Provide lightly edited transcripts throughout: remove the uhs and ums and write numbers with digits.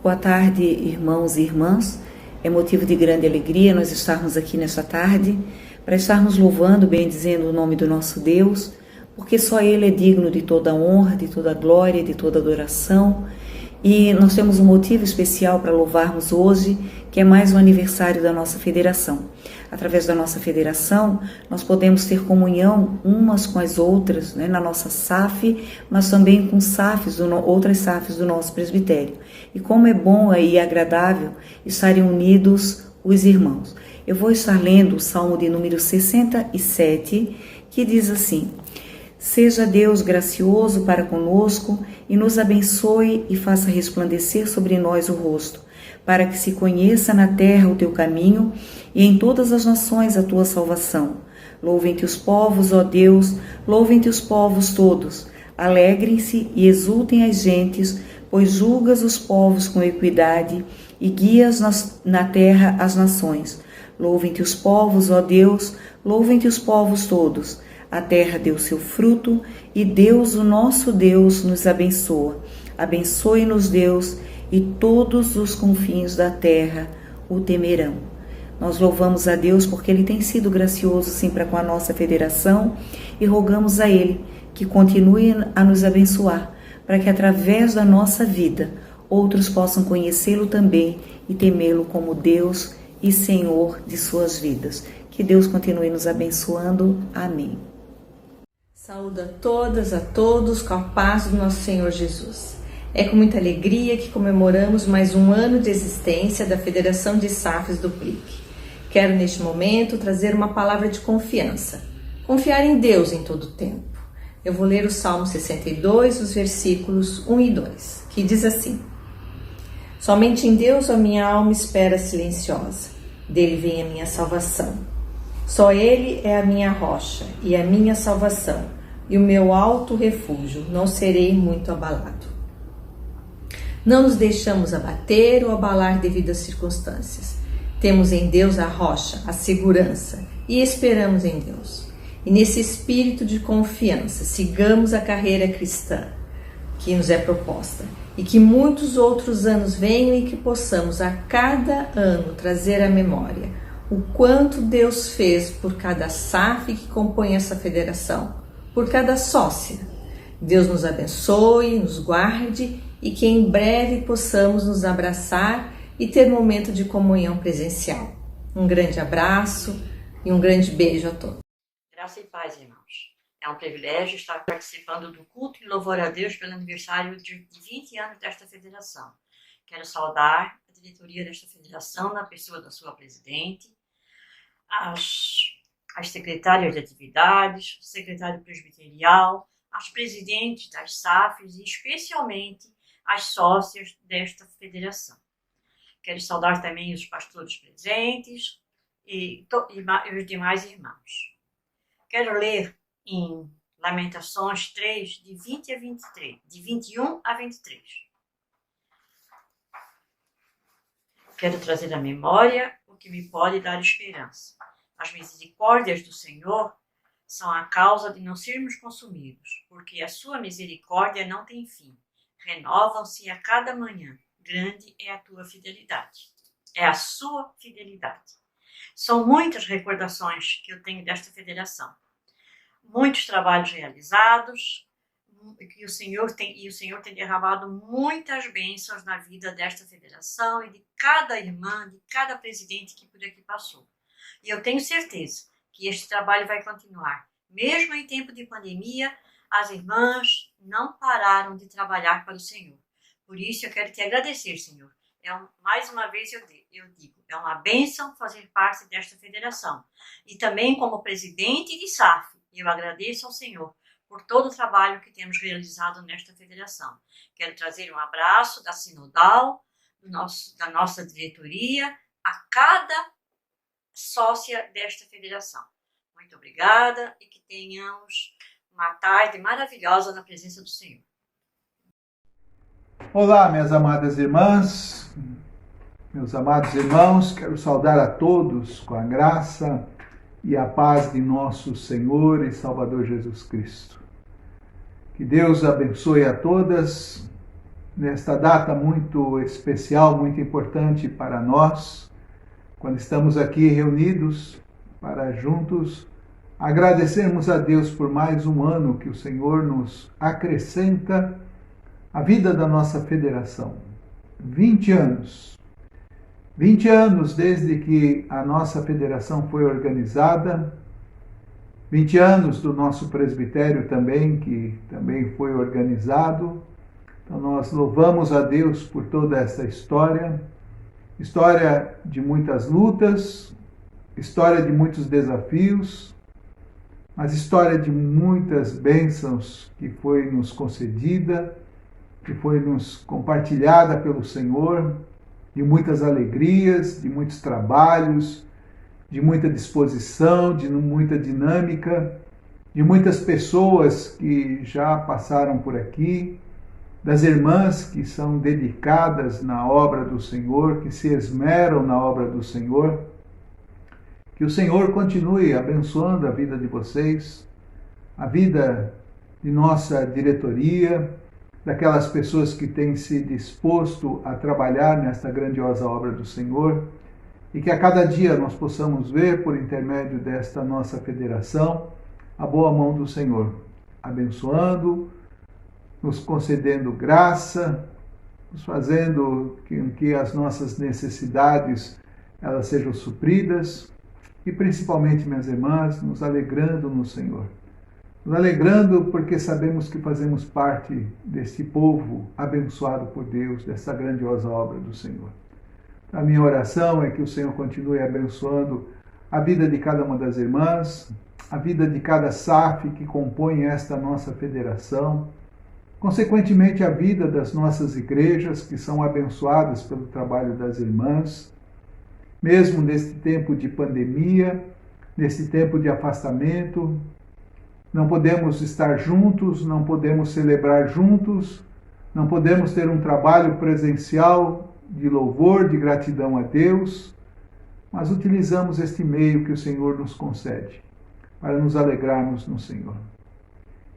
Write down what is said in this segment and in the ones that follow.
Boa tarde, irmãos e irmãs. É motivo de grande alegria nós estarmos aqui nesta tarde para estarmos louvando, bendizendo o nome do nosso Deus, porque só Ele é digno de toda honra, de toda glória, de toda adoração. E nós temos um motivo especial para louvarmos hoje, que é mais um aniversário da nossa federação. Através da nossa federação, nós podemos ter comunhão umas com as outras, na nossa SAF, mas também com outras SAFs do nosso presbitério. E como é bom e agradável estarem unidos os irmãos. Eu vou estar lendo o Salmo de número 67, que diz assim: Seja Deus gracioso para conosco e nos abençoe e faça resplandecer sobre nós o rosto, para que se conheça na terra o teu caminho e em todas as nações a tua salvação. Louvem-te os povos, ó Deus, louvem-te os povos todos. Alegrem-se e exultem as gentes, pois julgas os povos com equidade e guias na terra as nações. Louvem-te os povos, ó Deus, louvem-te os povos todos. A terra deu seu fruto e Deus, o nosso Deus, nos abençoa. Abençoe-nos, Deus, e todos os confins da terra o temerão. Nós louvamos a Deus porque Ele tem sido gracioso sim para com a nossa federação e rogamos a Ele que continue a nos abençoar, para que através da nossa vida outros possam conhecê-lo também e temê-lo como Deus e Senhor de suas vidas. Que Deus continue nos abençoando. Amém. Saúdo a todas, a todos, com a paz do nosso Senhor Jesus. É com muita alegria que comemoramos mais um ano de existência da Federação de SAFs do PLIC. Quero neste momento trazer uma palavra de confiança. Confiar em Deus em todo o tempo. Eu vou ler o Salmo 62, os versículos 1 e 2, que diz assim: Somente em Deus a minha alma espera silenciosa, dele vem a minha salvação. Só Ele é a minha rocha e a minha salvação, e o meu alto refúgio, não serei muito abalado. Não nos deixamos abater ou abalar devido às circunstâncias. Temos em Deus a rocha, a segurança, e esperamos em Deus. E nesse espírito de confiança, sigamos a carreira cristã que nos é proposta, e que muitos outros anos venham e que possamos a cada ano trazer à memória o quanto Deus fez por cada SAF que compõe essa federação, por cada sócia. Deus nos abençoe, nos guarde e que em breve possamos nos abraçar e ter momento de comunhão presencial. Um grande abraço e um grande beijo a todos. Graça e paz, irmãos. É um privilégio estar participando do culto e louvor a Deus pelo aniversário de 20 anos desta federação. Quero saudar a diretoria desta federação na pessoa da sua presidente, as secretárias de atividades, o secretário presbiterial, as presidentes das SAFs e especialmente as sócias desta federação. Quero saudar também os pastores presentes e os demais irmãos. Quero ler em Lamentações 3, de 20 a 23, de 21 a 23. Quero trazer à memória o que me pode dar esperança. As misericórdias do Senhor são a causa de não sermos consumidos, porque a sua misericórdia não tem fim. Renovam-se a cada manhã. Grande é a tua fidelidade. É a sua fidelidade. São muitas recordações que eu tenho desta federação. Muitos trabalhos realizados, que o Senhor tem derramado muitas bênçãos na vida desta federação e de cada irmã, de cada presidente que por aqui passou. E eu tenho certeza que este trabalho vai continuar. Mesmo em tempo de pandemia, as irmãs não pararam de trabalhar para o Senhor. Por isso eu quero te agradecer, Senhor. Mais uma vez eu digo, é uma bênção fazer parte desta federação. E também como presidente de SAF, eu agradeço ao Senhor por todo o trabalho que temos realizado nesta federação. Quero trazer um abraço da Sinodal, da nossa diretoria, a cada sócia desta federação. Muito obrigada e que tenhamos uma tarde maravilhosa na presença do Senhor. Olá, minhas amadas irmãs, meus amados irmãos, quero saudar a todos com a graça e a paz de nosso Senhor e Salvador Jesus Cristo. Que Deus abençoe a todas nesta data muito especial, muito importante para nós, quando estamos aqui reunidos para juntos agradecermos a Deus por mais um ano que o Senhor nos acrescenta à vida da nossa federação. 20 anos. 20 anos desde que a nossa federação foi organizada, 20 anos do nosso presbitério também, que também foi organizado. Então nós louvamos a Deus por toda essa história de muitas lutas, história de muitos desafios, mas história de muitas bênçãos que foi nos concedida, que foi nos compartilhada pelo Senhor, de muitas alegrias, de muitos trabalhos, de muita disposição, de muita dinâmica, de muitas pessoas que já passaram por aqui, das irmãs que são dedicadas na obra do Senhor, que se esmeram na obra do Senhor. Que o Senhor continue abençoando a vida de vocês, a vida de nossa diretoria, daquelas pessoas que têm se disposto a trabalhar nesta grandiosa obra do Senhor, e que a cada dia nós possamos ver, por intermédio desta nossa federação, a boa mão do Senhor, abençoando, nos concedendo graça, nos fazendo que as nossas necessidades elas sejam supridas, e principalmente, minhas irmãs, nos alegrando no Senhor. Nos alegrando porque sabemos que fazemos parte deste povo abençoado por Deus, dessa grandiosa obra do Senhor. A minha oração é que o Senhor continue abençoando a vida de cada uma das irmãs, a vida de cada SAF que compõe esta nossa federação, consequentemente a vida das nossas igrejas que são abençoadas pelo trabalho das irmãs, mesmo neste tempo de pandemia, neste tempo de afastamento. Não podemos estar juntos, não podemos celebrar juntos, não podemos ter um trabalho presencial de louvor, de gratidão a Deus, mas utilizamos este meio que o Senhor nos concede para nos alegrarmos no Senhor.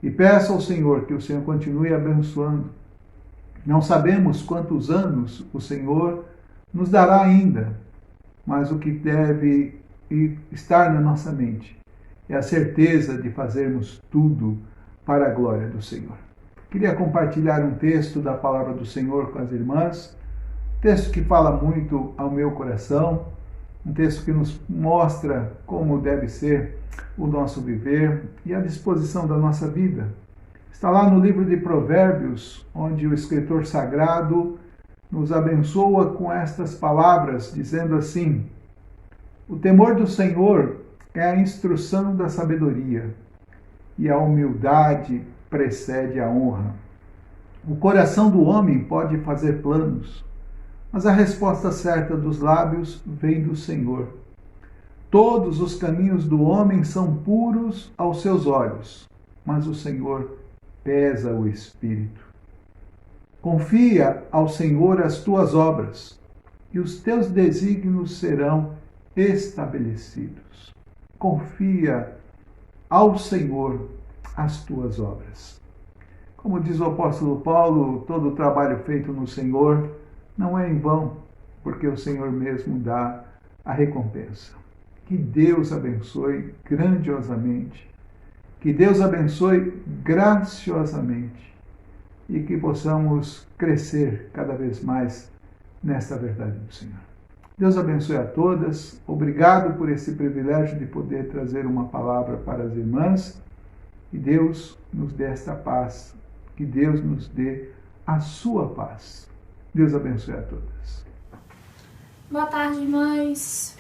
E peço ao Senhor que o Senhor continue abençoando. Não sabemos quantos anos o Senhor nos dará ainda, mas o que deve estar na nossa mente é a certeza de fazermos tudo para a glória do Senhor. Queria compartilhar um texto da palavra do Senhor com as irmãs, um texto que fala muito ao meu coração, um texto que nos mostra como deve ser o nosso viver e a disposição da nossa vida. Está lá no livro de Provérbios, onde o escritor sagrado nos abençoa com estas palavras, dizendo assim: o temor do Senhor é a instrução da sabedoria, e a humildade precede a honra. O coração do homem pode fazer planos, mas a resposta certa dos lábios vem do Senhor. Todos os caminhos do homem são puros aos seus olhos, mas o Senhor pesa o espírito. Confia ao Senhor as tuas obras, e os teus desígnios serão estabelecidos. Confia ao Senhor as tuas obras. Como diz o apóstolo Paulo, todo o trabalho feito no Senhor não é em vão, porque o Senhor mesmo dá a recompensa. Que Deus abençoe grandiosamente, que Deus abençoe graciosamente e que possamos crescer cada vez mais nesta verdade do Senhor. Deus abençoe a todas. Obrigado por esse privilégio de poder trazer uma palavra para as irmãs. Que Deus nos dê esta paz. Que Deus nos dê a sua paz. Deus abençoe a todas. Boa tarde, irmãs.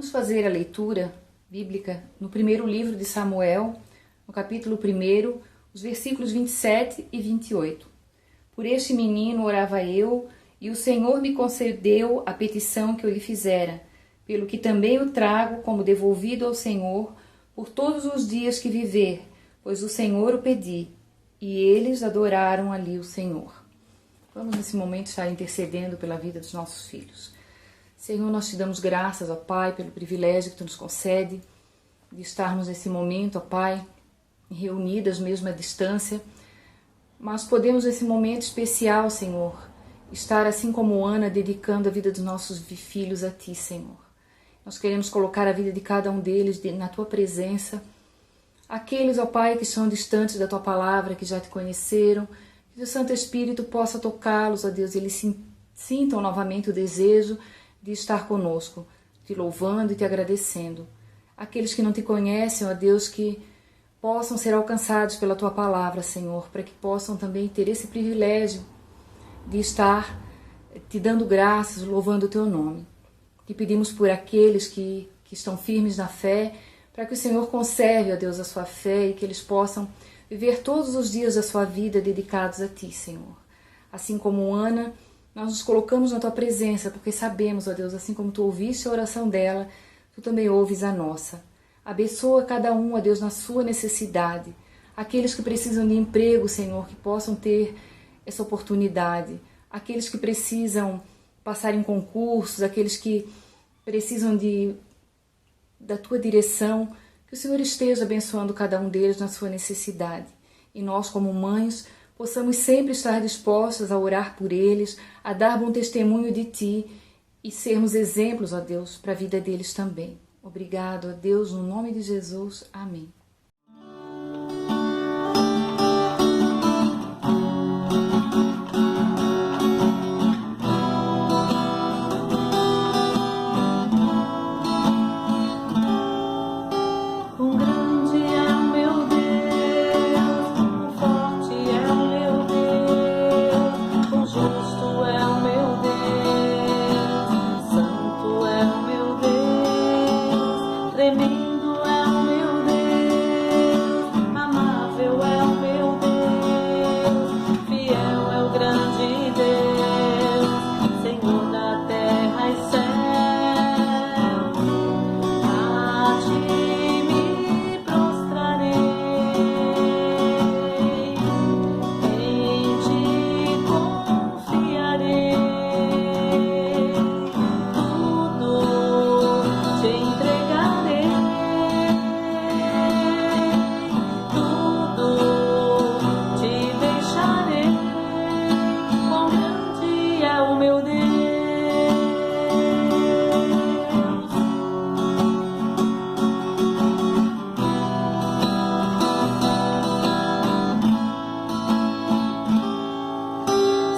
Vamos fazer a leitura bíblica no primeiro livro de Samuel, no capítulo 1, os versículos 27 e 28. Por este menino orava eu, e o Senhor me concedeu a petição que eu lhe fizera, pelo que também o trago como devolvido ao Senhor por todos os dias que viver, pois o Senhor o pedi. E eles adoraram ali o Senhor. Vamos nesse momento estar intercedendo pela vida dos nossos filhos. Senhor, nós te damos graças, ó Pai, pelo privilégio que tu nos concede de estarmos nesse momento, ó Pai, reunidas mesmo à distância, mas podemos nesse momento especial, Senhor, estar assim como Ana, dedicando a vida dos nossos filhos a Ti, Senhor. Nós queremos colocar a vida de cada um deles na Tua presença. Aqueles, ó Pai, que estão distantes da Tua palavra, que já Te conheceram, que o Santo Espírito possa tocá-los, ó Deus, e eles sintam novamente o desejo de estar conosco, Te louvando e Te agradecendo. Aqueles que não Te conhecem, ó Deus, que possam ser alcançados pela Tua palavra, Senhor, para que possam também ter esse privilégio de estar Te dando graças, louvando o Teu nome. Te pedimos por aqueles que estão firmes na fé, para que o Senhor conserve, ó Deus, a sua fé e que eles possam viver todos os dias da sua vida dedicados a Ti, Senhor. Assim como Ana, nós nos colocamos na Tua presença, porque sabemos, ó Deus, assim como Tu ouviste a oração dela, Tu também ouves a nossa. Abençoa cada um, ó Deus, na sua necessidade. Aqueles que precisam de emprego, Senhor, que possam ter essa oportunidade. Aqueles que precisam passar em concursos, aqueles que precisam da Tua direção, que o Senhor esteja abençoando cada um deles na sua necessidade. E nós, como mães, possamos sempre estar dispostas a orar por eles, a dar bom testemunho de Ti e sermos exemplos, ó Deus, para a vida deles também. Obrigado, ó Deus, no nome de Jesus. Amém.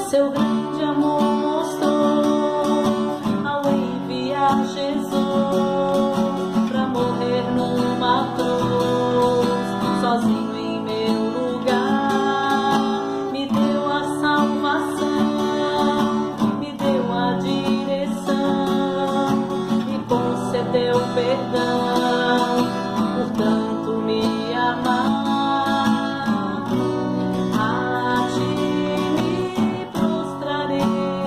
Seu grande amor mostrou ao enviar Jesus pra morrer numa cruz, sozinho em meu lugar. Me deu a salvação, me deu a direção, me concedeu perdão, por tanto me amar. A Ti me prostrarei.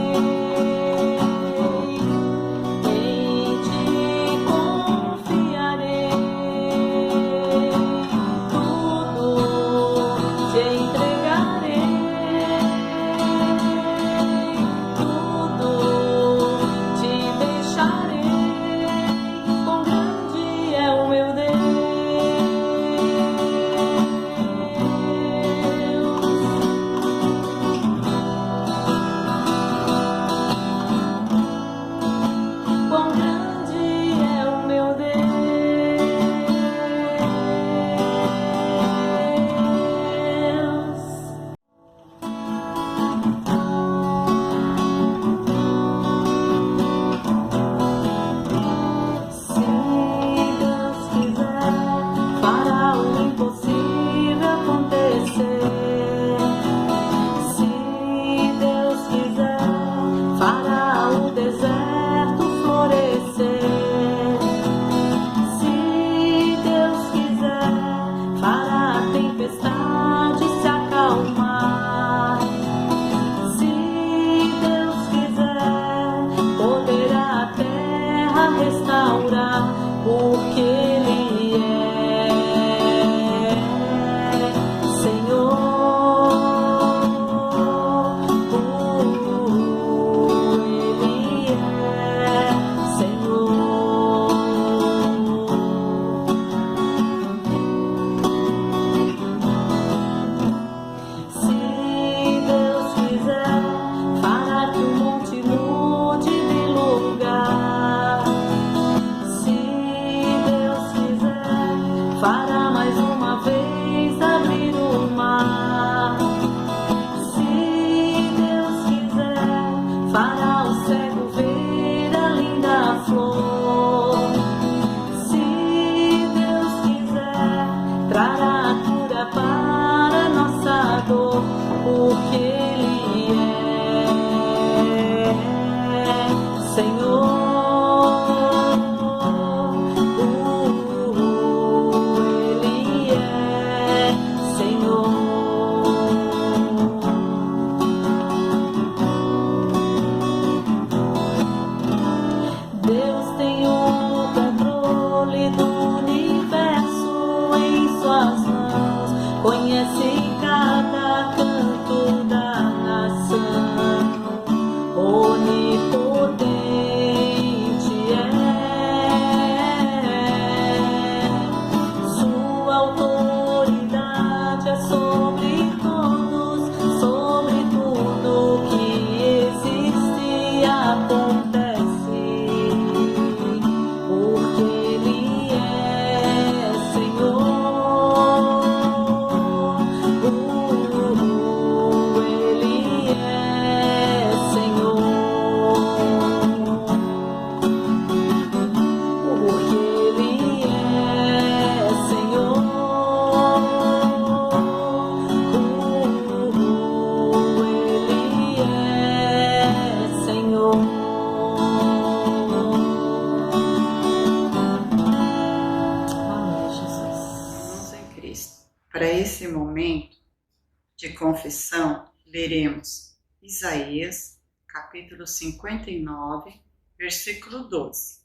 confissão, leremos Isaías, capítulo 59, versículo 12.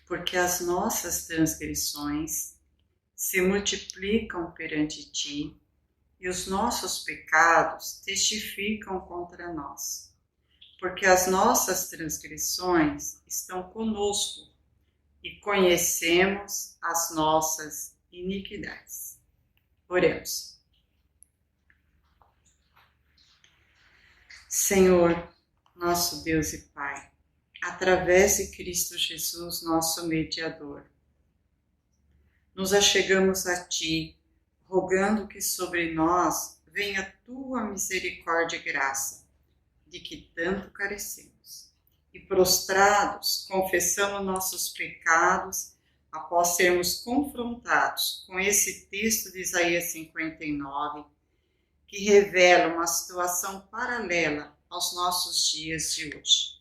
Porque as nossas transgressões se multiplicam perante ti, e os nossos pecados testificam contra nós. Porque as nossas transgressões estão conosco, e conhecemos as nossas iniquidades. Oremos. Senhor, nosso Deus e Pai, através de Cristo Jesus, nosso mediador, nos achegamos a Ti, rogando que sobre nós venha a Tua misericórdia e graça, de que tanto carecemos. E prostrados, confessamos nossos pecados, após sermos confrontados com esse texto de Isaías 59, que revela uma situação paralela aos nossos dias de hoje.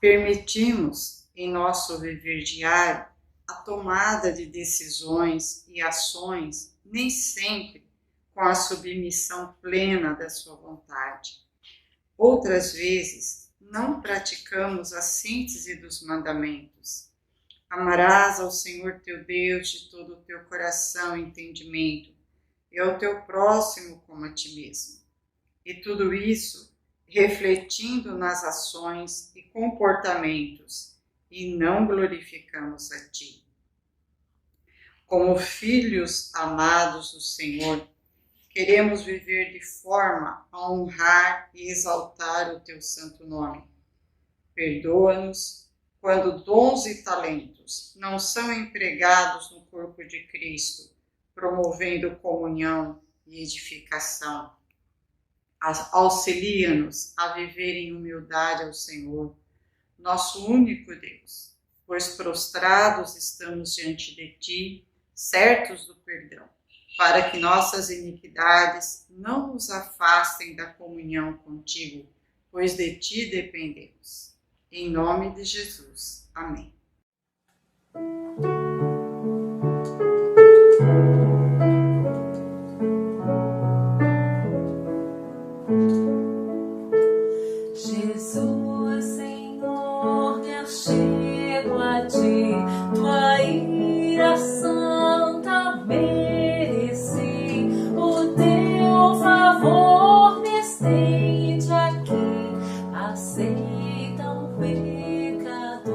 Permitimos em nosso viver diário a tomada de decisões e ações, nem sempre com a submissão plena da sua vontade. Outras vezes, não praticamos a síntese dos mandamentos. Amarás ao Senhor teu Deus de todo o teu coração e entendimento, e ao teu próximo como a ti mesmo. E tudo isso refletindo nas ações e comportamentos, e não glorificamos a ti. Como filhos amados do Senhor, queremos viver de forma a honrar e exaltar o teu santo nome. Perdoa-nos quando dons e talentos não são empregados no corpo de Cristo, promovendo comunhão e edificação. Auxilia-nos a viver em humildade ao Senhor, nosso único Deus, pois prostrados estamos diante de Ti, certos do perdão, para que nossas iniquidades não nos afastem da comunhão contigo, pois de Ti dependemos. Em nome de Jesus. Amém. Jesus, Senhor, me achego a Ti, Tua ira santa mereci, o Teu favor me estende aqui, aceita o pecador.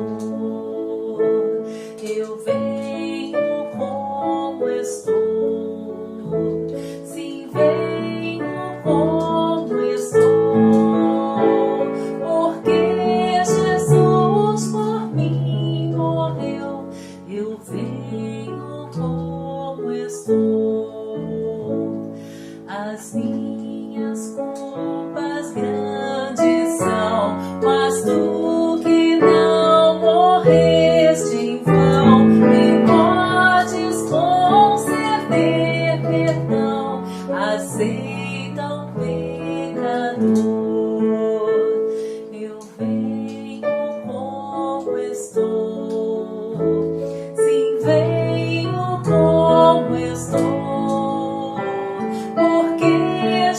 Eu venho como estou, sim, venho como estou. As minhas culpas grandes são, mas Tu que não morreste em vão, me podes conceder perdão, aceita o pecador. Eu venho como estou, sim, venho como estou.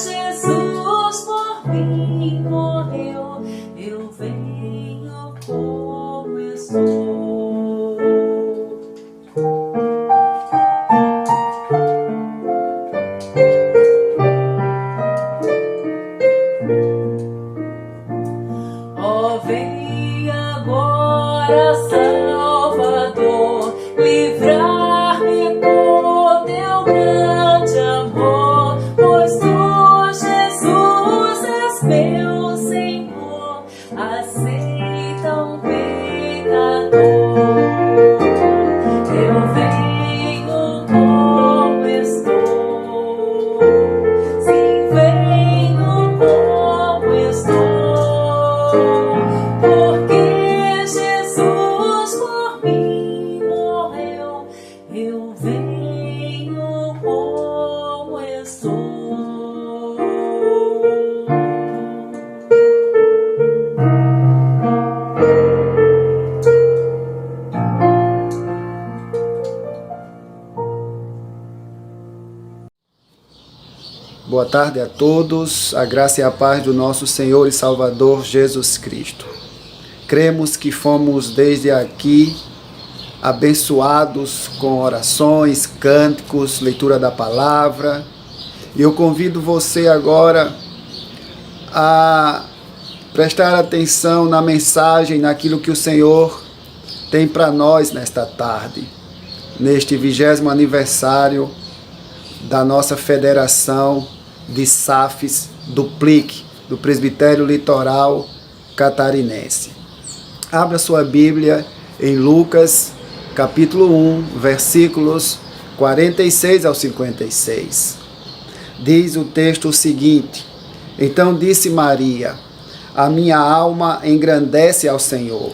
Jesus por mim morreu, eu venho como estou. tarde a todos, a graça e a paz do nosso Senhor e Salvador Jesus Cristo. Cremos que fomos desde aqui abençoados com orações, cânticos, leitura da palavra. E eu convido você agora a prestar atenção na mensagem, naquilo que o Senhor tem para nós nesta tarde, neste 20º aniversário da nossa Federação de SAFs do PLIC, do Presbitério Litoral Catarinense. Abra sua Bíblia em Lucas, capítulo 1, versículos 46 ao 56. Diz o texto o seguinte: Então disse Maria: A minha alma engrandece ao Senhor,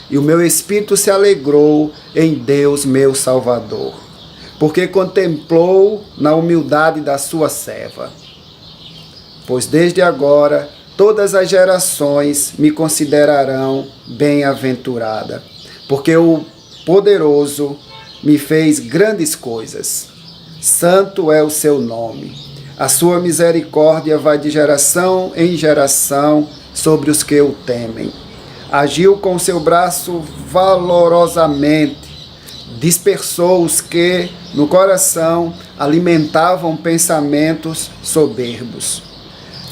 e o meu espírito se alegrou em Deus meu Salvador, porque contemplou na humildade da sua serva. Pois desde agora todas as gerações me considerarão bem-aventurada, porque o Poderoso me fez grandes coisas. Santo é o seu nome. A sua misericórdia vai de geração em geração sobre os que o temem. Agiu com seu braço valorosamente, dispersou os que, no coração, alimentavam pensamentos soberbos.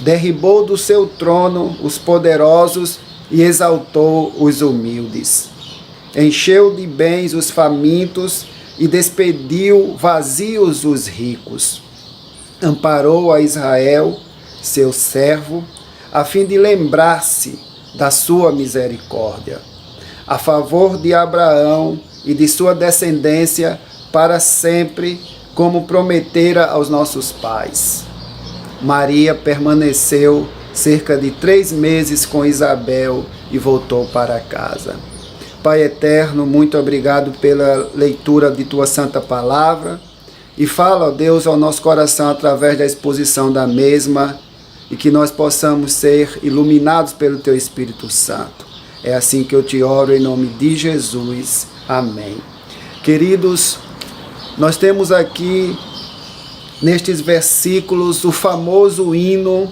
Derribou do seu trono os poderosos e exaltou os humildes. Encheu de bens os famintos e despediu vazios os ricos. Amparou a Israel, seu servo, a fim de lembrar-se da sua misericórdia, a favor de Abraão e de sua descendência para sempre, como prometera aos nossos pais. Maria permaneceu cerca de 3 meses com Isabel e voltou para casa. Pai eterno, muito obrigado pela leitura de Tua Santa Palavra e fala, ó Deus, ao nosso coração através da exposição da mesma e que nós possamos ser iluminados pelo Teu Espírito Santo. É assim que eu te oro em nome de Jesus. Amém. Queridos, nós temos aqui nestes versículos o famoso hino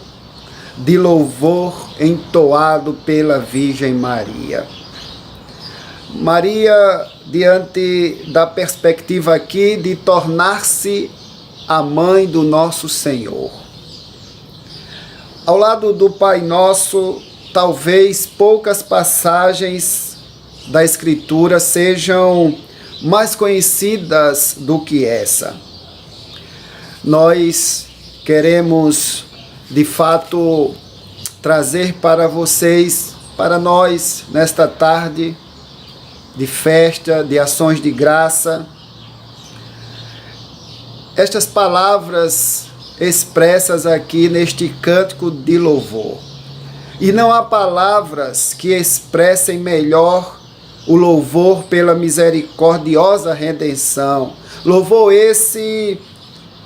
de louvor entoado pela Virgem Maria. Maria, diante da perspectiva aqui de tornar-se a mãe do nosso Senhor. Ao lado do Pai Nosso, talvez poucas passagens da Escritura sejam mais conhecidas do que essa. Nós queremos, de fato, trazer para vocês, para nós, nesta tarde de festa, de ações de graça, estas palavras expressas aqui neste cântico de louvor. E não há palavras que expressem melhor o louvor pela misericordiosa redenção. Louvor esse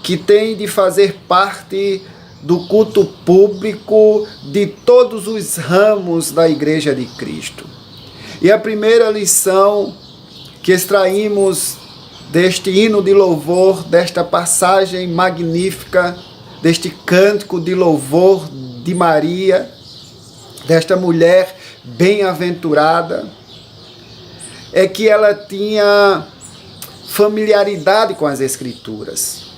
que tem de fazer parte do culto público de todos os ramos da Igreja de Cristo. E a primeira lição que extraímos deste hino de louvor, desta passagem magnífica, deste cântico de louvor de Maria, desta mulher bem-aventurada, é que ela tinha familiaridade com as Escrituras.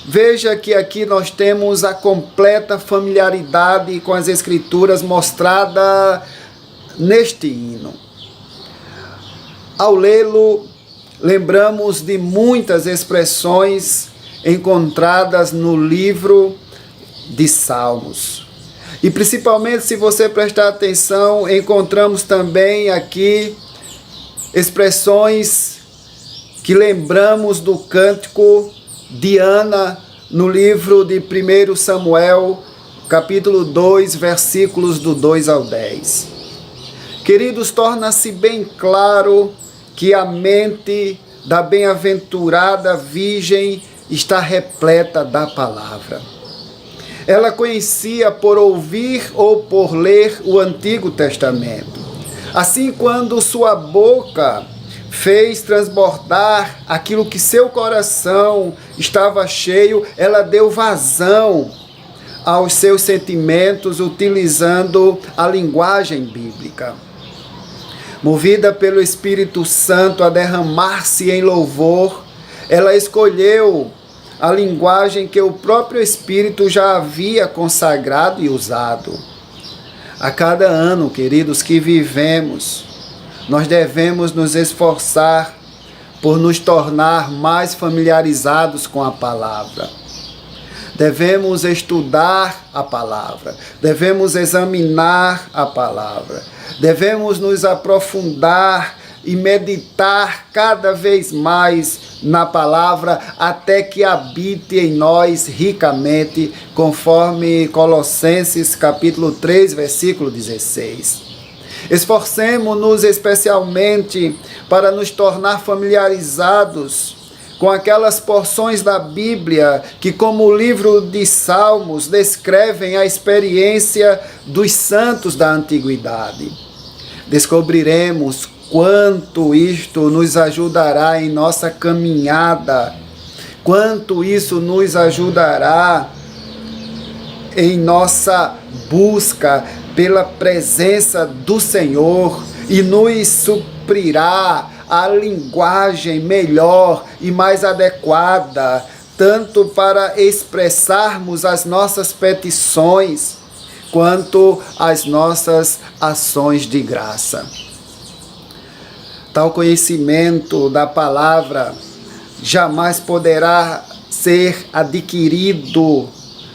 Veja que aqui nós temos a completa familiaridade com as Escrituras mostrada neste hino. Ao lê-lo, lembramos de muitas expressões encontradas no livro de Salmos. E principalmente, se você prestar atenção, encontramos também aqui expressões que lembramos do cântico de Ana no livro de 1 Samuel, capítulo 2, versículos do 2 ao 10. Queridos, torna-se bem claro que a mente da bem-aventurada Virgem está repleta da palavra. Ela conhecia por ouvir ou por ler o Antigo Testamento. Assim, quando sua boca fez transbordar aquilo que seu coração estava cheio, ela deu vazão aos seus sentimentos utilizando a linguagem bíblica. Movida pelo Espírito Santo a derramar-se em louvor, ela escolheu a linguagem que o próprio Espírito já havia consagrado e usado. A cada ano, queridos, que vivemos, nós devemos nos esforçar por nos tornar mais familiarizados com a palavra. Devemos estudar a palavra, devemos examinar a palavra, devemos nos aprofundar e meditar cada vez mais na palavra até que habite em nós ricamente, conforme Colossenses capítulo 3, versículo 16. Esforcemo-nos especialmente para nos tornar familiarizados com aquelas porções da Bíblia que, como o livro de Salmos, descrevem a experiência dos santos da antiguidade. Descobriremos quanto isto nos ajudará em nossa caminhada, quanto isso nos ajudará em nossa busca pela presença do Senhor e nos suprirá a linguagem melhor e mais adequada, tanto para expressarmos as nossas petições, quanto as nossas ações de graça. Tal conhecimento da palavra jamais poderá ser adquirido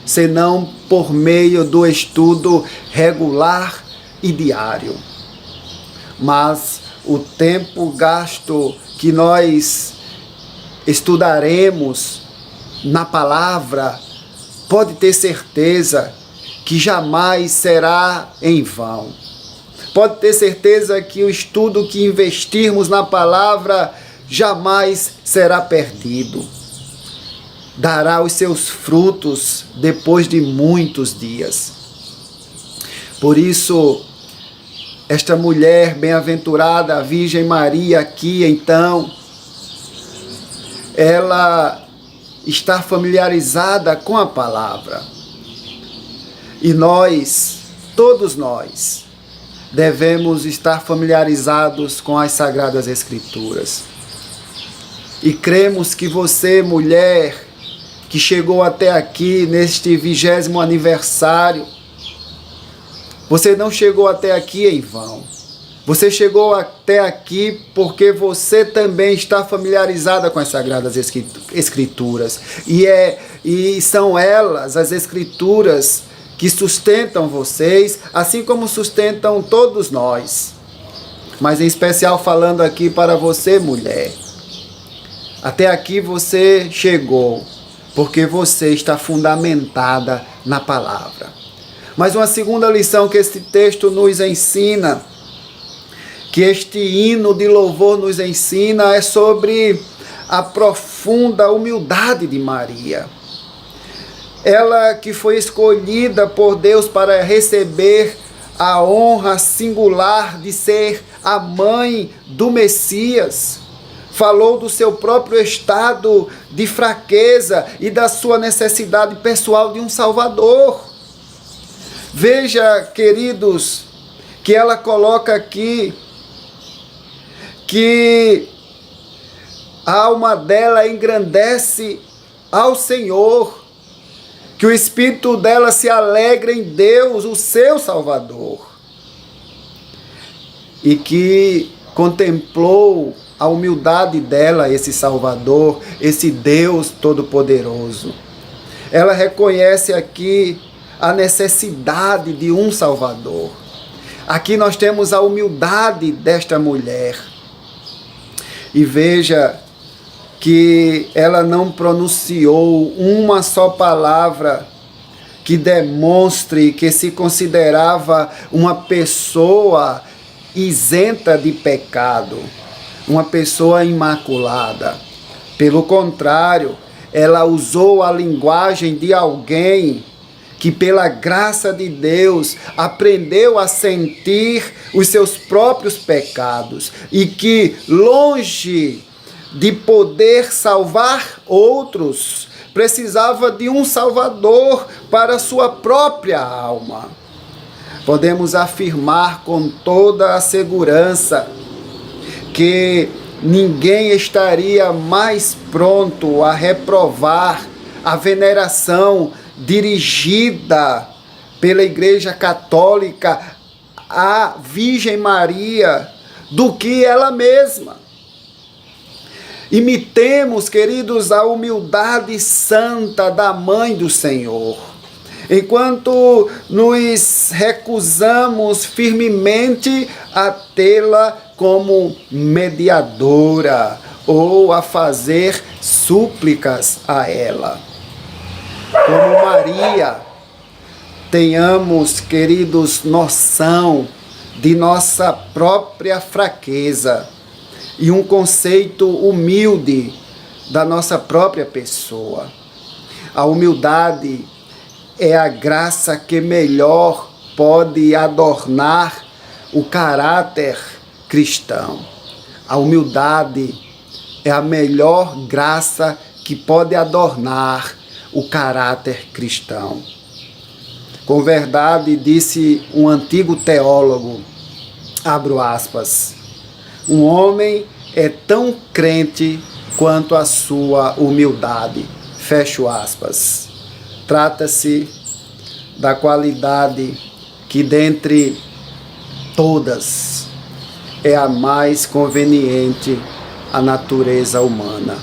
senão por meio do estudo regular e diário. Mas o tempo gasto que nós estudaremos na palavra, pode ter certeza que jamais será em vão. Pode ter certeza que o estudo que investirmos na palavra jamais será perdido. Dará os seus frutos depois de muitos dias. Por isso, esta mulher bem-aventurada, a Virgem Maria, aqui então, ela está familiarizada com a palavra. E nós, todos nós, devemos estar familiarizados com as Sagradas Escrituras. E cremos que você, mulher, que chegou até aqui neste 20º aniversário, você não chegou até aqui em vão. Você chegou até aqui porque você também está familiarizada com as Sagradas Escrituras. E são elas, as Escrituras, que sustentam vocês, assim como sustentam todos nós. Mas em especial falando aqui para você, mulher. Até aqui você chegou, porque você está fundamentada na palavra. Mas uma segunda lição que este texto nos ensina, que este hino de louvor nos ensina, é sobre a profunda humildade de Maria. Ela que foi escolhida por Deus para receber a honra singular de ser a mãe do Messias, falou do seu próprio estado de fraqueza e da sua necessidade pessoal de um Salvador. Veja, queridos, que ela coloca aqui que a alma dela engrandece ao Senhor, que o espírito dela se alegra em Deus, o seu Salvador, e que contemplou a humildade dela, esse Salvador, esse Deus Todo-Poderoso. Ela reconhece aqui a necessidade de um Salvador. Aqui nós temos a humildade desta mulher. E veja que ela não pronunciou uma só palavra que demonstre que se considerava uma pessoa isenta de pecado, uma pessoa imaculada. Pelo contrário, ela usou a linguagem de alguém que, pela graça de Deus, aprendeu a sentir os seus próprios pecados e que, longe de poder salvar outros, precisava de um Salvador para sua própria alma. Podemos afirmar com toda a segurança que ninguém estaria mais pronto a reprovar a veneração dirigida pela Igreja Católica à Virgem Maria do que ela mesma. Imitemos, queridos, a humildade santa da Mãe do Senhor, enquanto nos recusamos firmemente a tê-la como mediadora ou a fazer súplicas a ela. Como Maria, tenhamos, queridos, noção de nossa própria fraqueza e um conceito humilde da nossa própria pessoa. A humildade é a graça que melhor pode adornar o caráter cristão. A humildade é a melhor graça que pode adornar o caráter cristão. Com verdade, disse um antigo teólogo, abro aspas, um homem é tão crente quanto a sua humildade, fecho aspas. Trata-se da qualidade que dentre todas é a mais conveniente à natureza humana.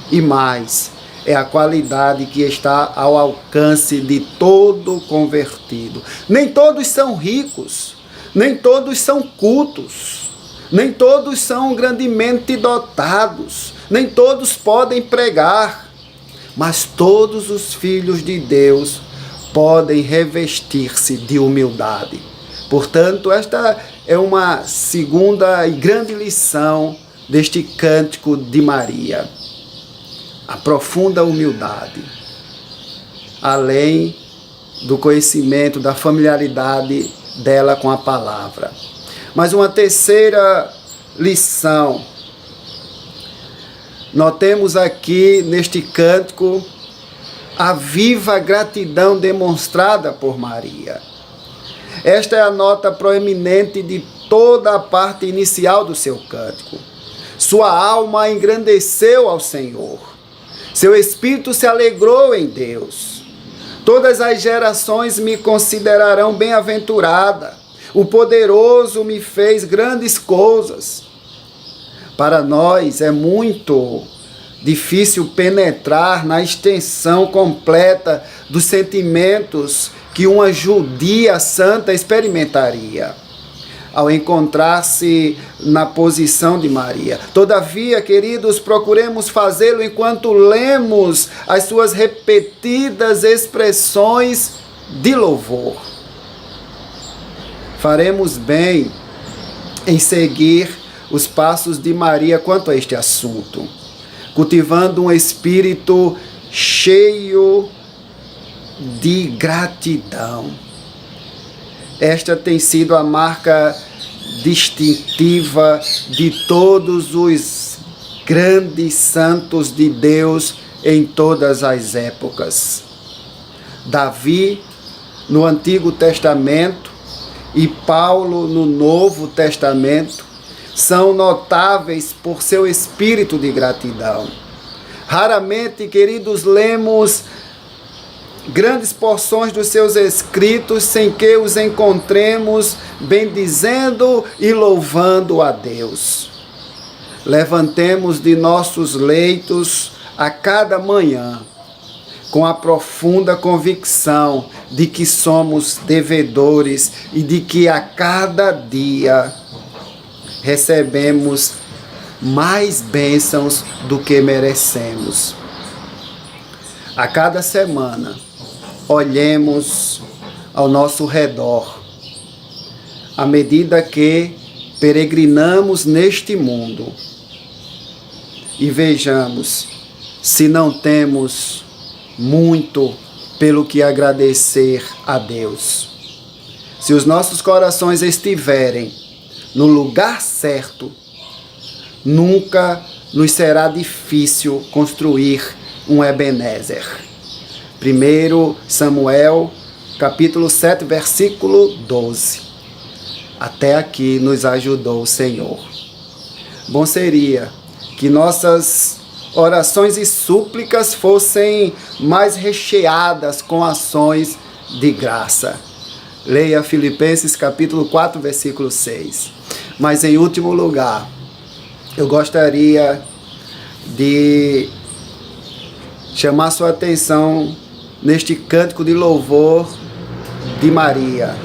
E mais, é a qualidade que está ao alcance de todo convertido. Nem todos são ricos, nem todos são cultos, nem todos são grandemente dotados, nem todos podem pregar, mas todos os filhos de Deus podem revestir-se de humildade. Portanto, esta é uma segunda e grande lição deste cântico de Maria. A profunda humildade, além do conhecimento, da familiaridade dela com a palavra. Mas uma terceira lição, notemos aqui neste cântico a viva gratidão demonstrada por Maria. Esta é a nota proeminente de toda a parte inicial do seu cântico. Sua alma engrandeceu ao Senhor. Seu espírito se alegrou em Deus. Todas as gerações me considerarão bem-aventurada. O poderoso me fez grandes coisas. Para nós é muito difícil penetrar na extensão completa dos sentimentos que uma judia santa experimentaria ao encontrar-se na posição de Maria. Todavia, queridos, procuremos fazê-lo enquanto lemos as suas repetidas expressões de louvor. Faremos bem em seguir os passos de Maria quanto a este assunto, cultivando um espírito cheio de gratidão. Esta tem sido a marca distintiva de todos os grandes santos de Deus em todas as épocas. Davi, no Antigo Testamento, e Paulo, no Novo Testamento, são notáveis por seu espírito de gratidão. Raramente, queridos, lemos grandes porções dos seus escritos sem que os encontremos bendizendo e louvando a Deus. Levantemos de nossos leitos a cada manhã com a profunda convicção de que somos devedores e de que a cada dia recebemos mais bênçãos do que merecemos. A cada semana, olhemos ao nosso redor, à medida que peregrinamos neste mundo, e vejamos se não temos muito pelo que agradecer a Deus. Se os nossos corações estiverem no lugar certo, nunca nos será difícil construir um Ebenezer. 1 Samuel, capítulo 7, versículo 12. Até aqui nos ajudou o Senhor. Bom seria que nossas orações e súplicas fossem mais recheadas com ações de graça. Leia Filipenses capítulo 4, versículo 6. Mas em último lugar, eu gostaria de chamar sua atenção neste cântico de louvor de Maria.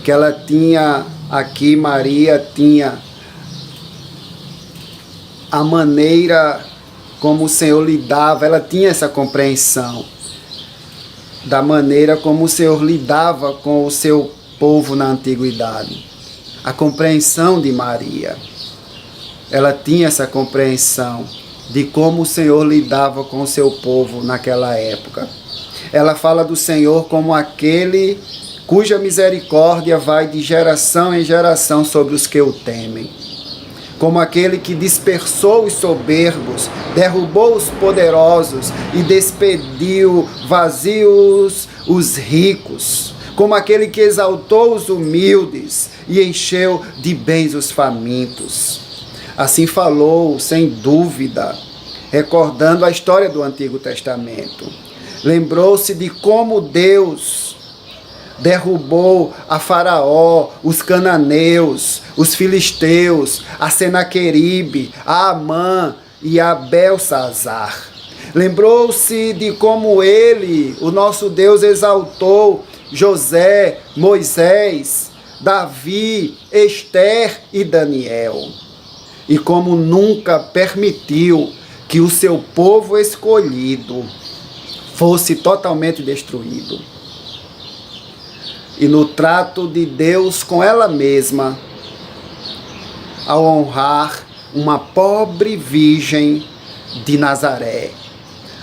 Que ela tinha aqui, Maria tinha a maneira como o Senhor lidava, ela tinha essa compreensão da maneira como o Senhor lidava com o seu povo na antiguidade. A compreensão de Maria. Ela tinha essa compreensão de como o Senhor lidava com o seu povo naquela época. Ela fala do Senhor como aquele cuja misericórdia vai de geração em geração sobre os que o temem. Como aquele que dispersou os soberbos, derrubou os poderosos e despediu vazios os ricos. Como aquele que exaltou os humildes e encheu de bens os famintos. Assim falou, sem dúvida, recordando a história do Antigo Testamento. Lembrou-se de como Deus derrubou a Faraó, os cananeus, os filisteus, a Senaqueribe, a Amã e a Belsazar. Lembrou-se de como ele, o nosso Deus, exaltou José, Moisés, Davi, Esther e Daniel. E como nunca permitiu que o seu povo escolhido fosse totalmente destruído. E no trato de Deus com ela mesma, ao honrar uma pobre virgem de Nazaré,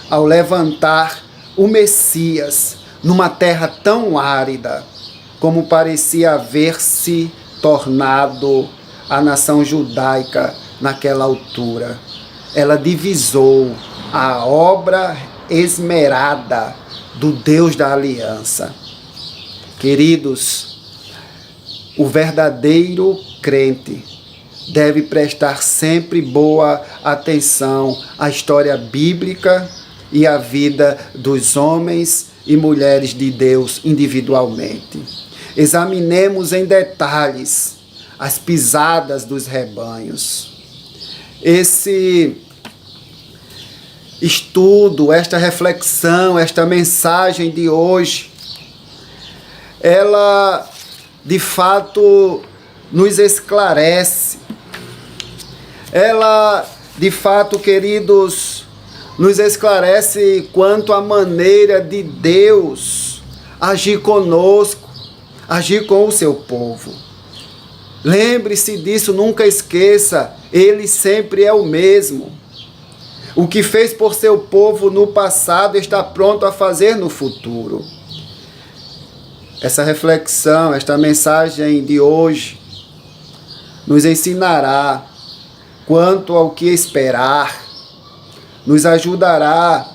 ao levantar o Messias numa terra tão árida, como parecia haver-se tornado a nação judaica naquela altura. Ela divisou a obra esmerada do Deus da aliança. Queridos, o verdadeiro crente deve prestar sempre boa atenção à história bíblica e à vida dos homens e mulheres de Deus individualmente. Examinemos em detalhes as pisadas dos rebanhos. Esse estudo, esta reflexão, esta mensagem de hoje, ela de fato nos esclarece. Ela de fato, queridos, nos esclarece quanto à maneira de Deus agir conosco, agir com o seu povo. Lembre-se disso, nunca esqueça, Ele sempre é o mesmo. O que fez por seu povo no passado está pronto a fazer no futuro. Essa reflexão, esta mensagem de hoje nos ensinará quanto ao que esperar, nos ajudará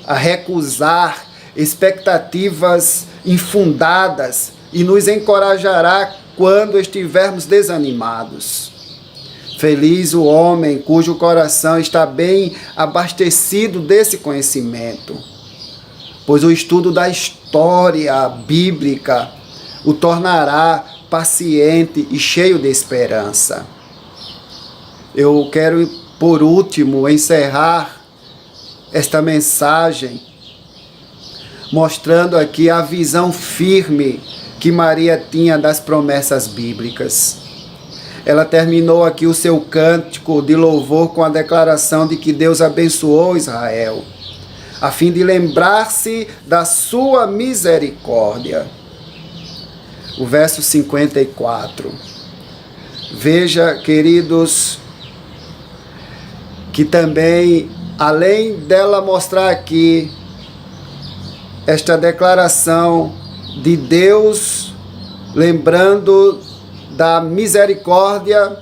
a recusar expectativas infundadas e nos encorajará quando estivermos desanimados. Feliz o homem cujo coração está bem abastecido desse conhecimento, pois o estudo da história bíblica o tornará paciente e cheio de esperança. Eu quero, por último, encerrar esta mensagem mostrando aqui a visão firme que Maria tinha das promessas bíblicas. Ela terminou aqui o seu cântico de louvor com a declaração de que Deus abençoou Israel, a fim de lembrar-se da sua misericórdia. O verso 54. Veja, queridos, que também, além dela mostrar aqui esta declaração de Deus, lembrando da misericórdia,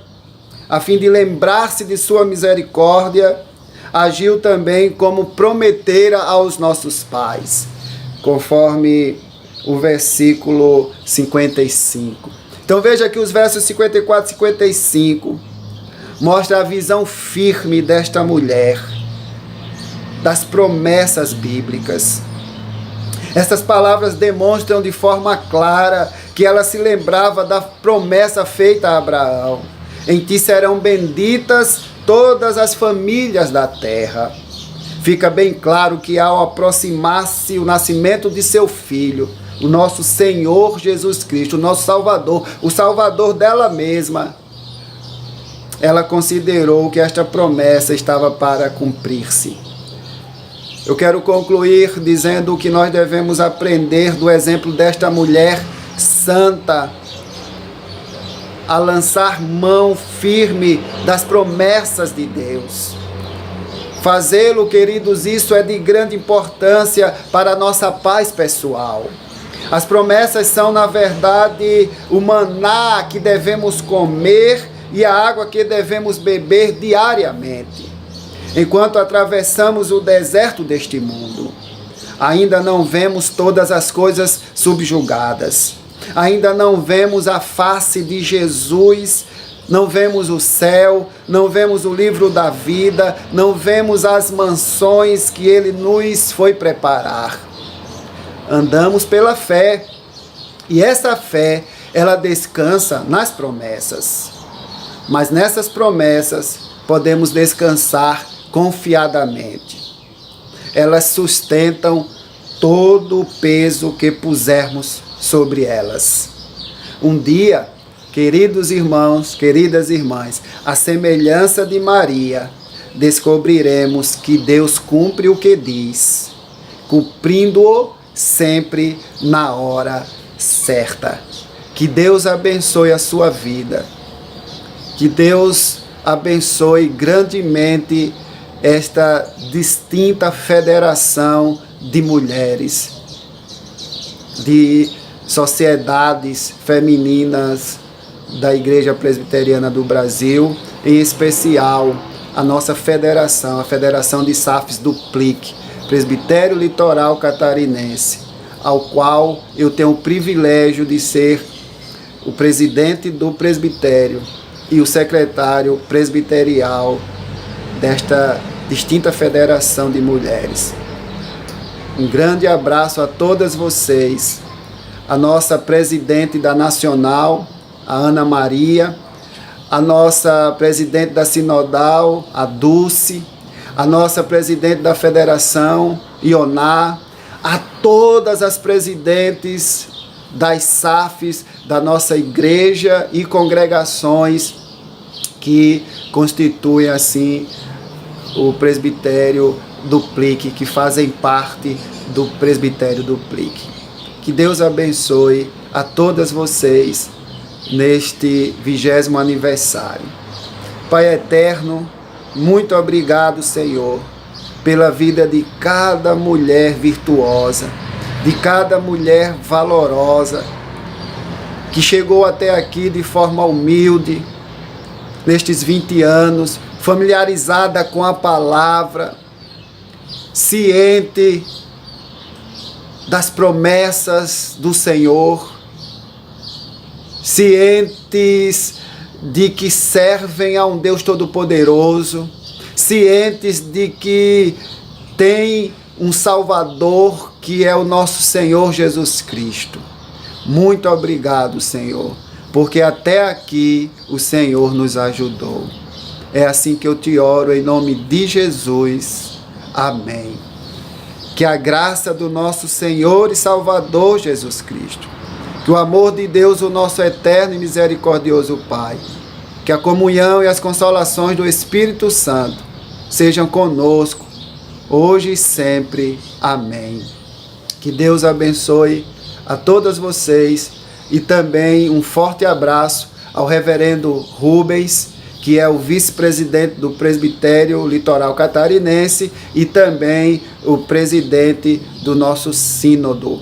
a fim de lembrar-se de sua misericórdia, agiu também como prometera aos nossos pais, conforme o versículo 55. Então veja que os versos 54 e 55 mostram a visão firme desta mulher, das promessas bíblicas. Estas palavras demonstram de forma clara que ela se lembrava da promessa feita a Abraão. Em ti serão benditas todas as famílias da terra. Fica bem claro que ao aproximar-se o nascimento de seu filho, o nosso Senhor Jesus Cristo, o nosso Salvador, o Salvador dela mesma, ela considerou que esta promessa estava para cumprir-se. Eu quero concluir dizendo que nós devemos aprender do exemplo desta mulher santa, a lançar mão firme das promessas de Deus. Fazê-lo, queridos, isso é de grande importância para a nossa paz pessoal. As promessas são, na verdade, o maná que devemos comer e a água que devemos beber diariamente. Enquanto atravessamos o deserto deste mundo, ainda não vemos todas as coisas subjugadas. Ainda não vemos a face de Jesus, não vemos o céu, não vemos o livro da vida, não vemos as mansões que Ele nos foi preparar. Andamos pela fé, e essa fé, ela descansa nas promessas. Mas nessas promessas podemos descansar confiadamente. Elas sustentam todo o peso que pusermos sobre elas. Um dia, queridos irmãos, queridas irmãs, à semelhança de Maria, descobriremos que Deus cumpre o que diz, cumprindo-o sempre na hora certa. Que Deus abençoe a sua vida. Que Deus abençoe grandemente esta distinta federação de mulheres, de sociedades femininas da Igreja Presbiteriana do Brasil, em especial a nossa federação, a Federação de SAFs do PLIC, Presbitério Litoral Catarinense, ao qual eu tenho o privilégio de ser o presidente do presbitério e o secretário presbiterial desta distinta federação de mulheres. Um grande abraço a todas vocês, a nossa presidente da Nacional, a Ana Maria, a nossa presidente da Sinodal, a Dulce, a nossa presidente da Federação, Ioná, a todas as presidentes das SAFs da nossa igreja e congregações que constituem assim o presbitério do PLIC, que fazem parte do presbitério do PLIC. Que Deus abençoe a todas vocês neste 20º aniversário. Pai eterno, muito obrigado, Senhor, pela vida de cada mulher virtuosa, de cada mulher valorosa, que chegou até aqui de forma humilde, nestes 20 anos, familiarizada com a palavra, ciente das promessas do Senhor, cientes de que servem a um Deus Todo-Poderoso, cientes de que tem um Salvador que é o nosso Senhor Jesus Cristo. Muito obrigado, Senhor, porque até aqui o Senhor nos ajudou. É assim que eu te oro, em nome de Jesus. Amém. Que a graça do nosso Senhor e Salvador Jesus Cristo, que o amor de Deus, o nosso eterno e misericordioso Pai, que a comunhão e as consolações do Espírito Santo sejam conosco, hoje e sempre. Amém. Que Deus abençoe a todas vocês e também um forte abraço ao reverendo Rubens, que é o vice-presidente do Presbitério Litoral Catarinense e também o presidente do nosso sínodo.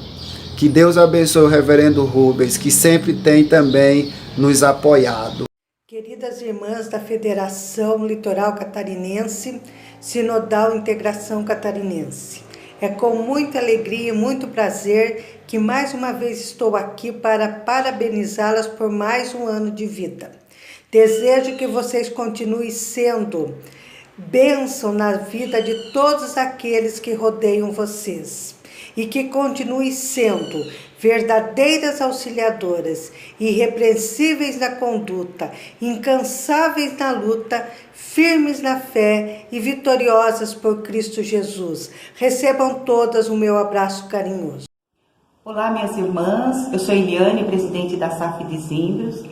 Que Deus abençoe o reverendo Rubens, que sempre tem também nos apoiado. Queridas irmãs da Federação Litoral Catarinense, Sinodal Integração Catarinense. É com muita alegria e muito prazer que mais uma vez estou aqui para parabenizá-las por mais um ano de vida. Desejo que vocês continuem sendo bênção na vida de todos aqueles que rodeiam vocês e que continuem sendo verdadeiras auxiliadoras, irrepreensíveis na conduta, incansáveis na luta, firmes na fé e vitoriosas por Cristo Jesus. Recebam todas o meu abraço carinhoso. Olá, minhas irmãs, eu sou Eliane, presidente da SAF de Zimbros.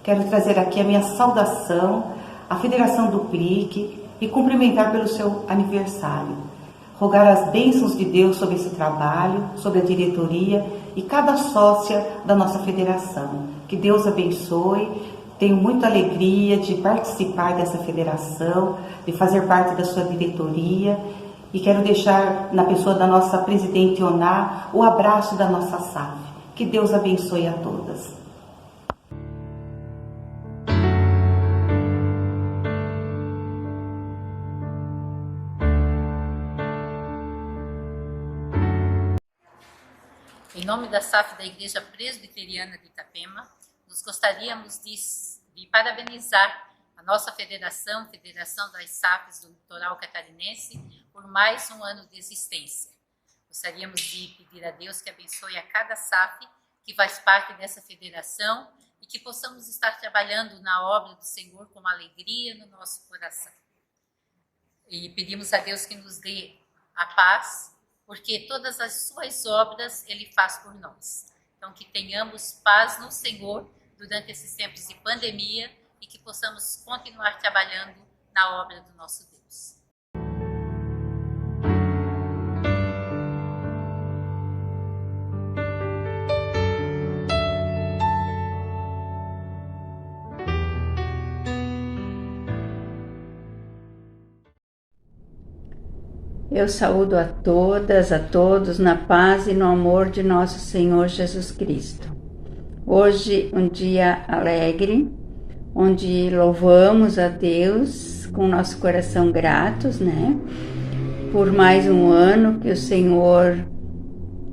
Quero trazer aqui a minha saudação à Federação do PLIC e cumprimentar pelo seu aniversário. Rogar as bênçãos de Deus sobre esse trabalho, sobre a diretoria e cada sócia da nossa federação. Que Deus abençoe. Tenho muita alegria de participar dessa federação, de fazer parte da sua diretoria e quero deixar na pessoa da nossa presidente Oná o abraço da nossa SAF. Que Deus abençoe a todas. Em nome da SAF da Igreja Presbiteriana de Itapema, nós gostaríamos de parabenizar a nossa federação, Federação das SAFs do Litoral Catarinense, por mais um ano de existência. Gostaríamos de pedir a Deus que abençoe a cada SAF que faz parte dessa federação e que possamos estar trabalhando na obra do Senhor com alegria no nosso coração. E pedimos a Deus que nos dê a paz, porque todas as suas obras Ele faz por nós. Então, que tenhamos paz no Senhor durante esses tempos de pandemia e que possamos continuar trabalhando na obra do nosso Deus. Eu saúdo a todas, a todos, na paz e no amor de nosso Senhor Jesus Cristo. Hoje, um dia alegre, onde louvamos a Deus com nosso coração gratos, né? Por mais um ano que o Senhor